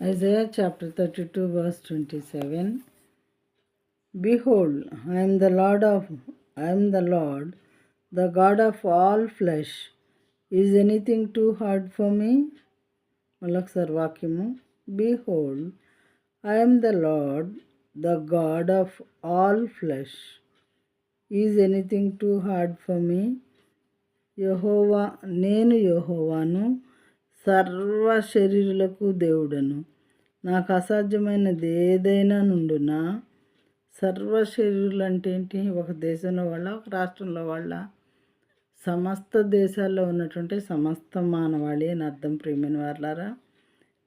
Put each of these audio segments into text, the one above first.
Isaiah chapter 32 verse 27. Behold, I am the Lord, the God of all flesh. Is anything too hard for me? మళ్ళొకసారి వాక్యము. Behold, I am the Lord, the God of all flesh. Is anything too hard for me? నేను యెహోవాను, సర్వ శరీరులకు దేవుడను. నాకు అసాధ్యమైనది ఏదైనా నుండునా. సర్వ శరీరులు అంటే ఏంటి? ఒక దేశంలో వాళ్ళ, ఒక రాష్ట్రంలో వాళ్ళ, సమస్త దేశాల్లో ఉన్నటువంటి సమస్త మానవాళి అని అర్థం. ప్రియమైన వారలారా,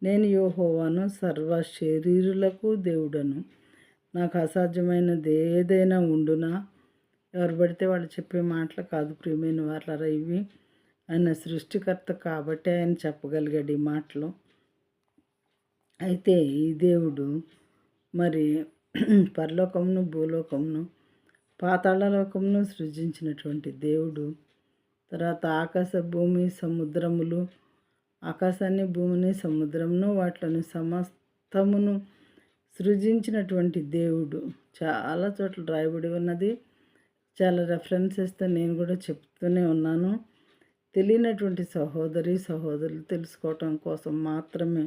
నేను యెహోవాను, సర్వ శరీరులకు దేవుడను. నాకు అసాధ్యమైనది ఏదైనా ఉండునా. ఎవరు పడితే వాళ్ళు చెప్పే మాటలు కాదు ప్రియమైన వారలారా ఇవి. ఆయన సృష్టికర్త కాబట్టి ఆయన చెప్పగలిగాడు ఈ మాటలు. అయితే ఈ దేవుడు మరి పరలోకమును, భూలోకమును, పాతాళలోకమును సృజించినటువంటి దేవుడు. తర్వాత ఆకాశ, భూమి, సముద్రములు, ఆకాశాన్ని, భూమిని, సముద్రమును, వాటిలోని సమస్తమును సృజించినటువంటి దేవుడు. చాలా చోట్ల రాయబడి ఉన్నది. చాలా రెఫరెన్సెస్తో నేను కూడా చెప్తూనే ఉన్నాను. తెలియనటువంటి సహోదరులు తెలుసుకోవటం కోసం మాత్రమే.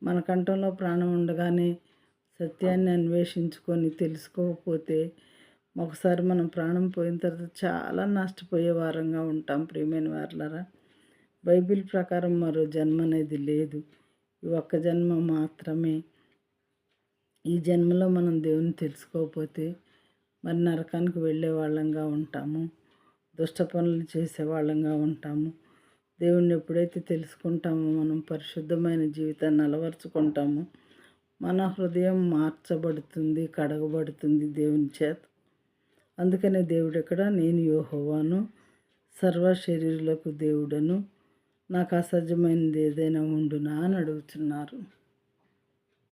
మన కంఠంలో ప్రాణం ఉండగానే సత్యాన్ని అన్వేషించుకొని తెలుసుకోకపోతే ఒకసారి మనం ప్రాణం పోయిన తర్వాత చాలా నష్టపోయే వారంగా ఉంటాం ప్రియమైన వారలారా. బైబిల్ ప్రకారం మరో జన్మ అనేది లేదు. ఈ ఒక్క జన్మ మాత్రమే. ఈ జన్మలో మనం దేవుని తెలుసుకోకపోతే మరి నరకానికి వెళ్ళే వాళ్ళంగా ఉంటాము, దుష్ట పనులు చేసే వాళ్ళంగా ఉంటాము. దేవుణ్ణి ఎప్పుడైతే తెలుసుకుంటామో మనం పరిశుద్ధమైన జీవితాన్ని అలవర్చుకుంటామో మన హృదయం మార్చబడుతుంది, కడగబడుతుంది దేవుని చేత. అందుకనే దేవుడు ఎక్కడ? నేను యెహోవాను, సర్వ శరీరులకు దేవుడను, నాకు అసాధ్యమైనది ఏదైనా ఉండునా అని అడుగుతున్నారు.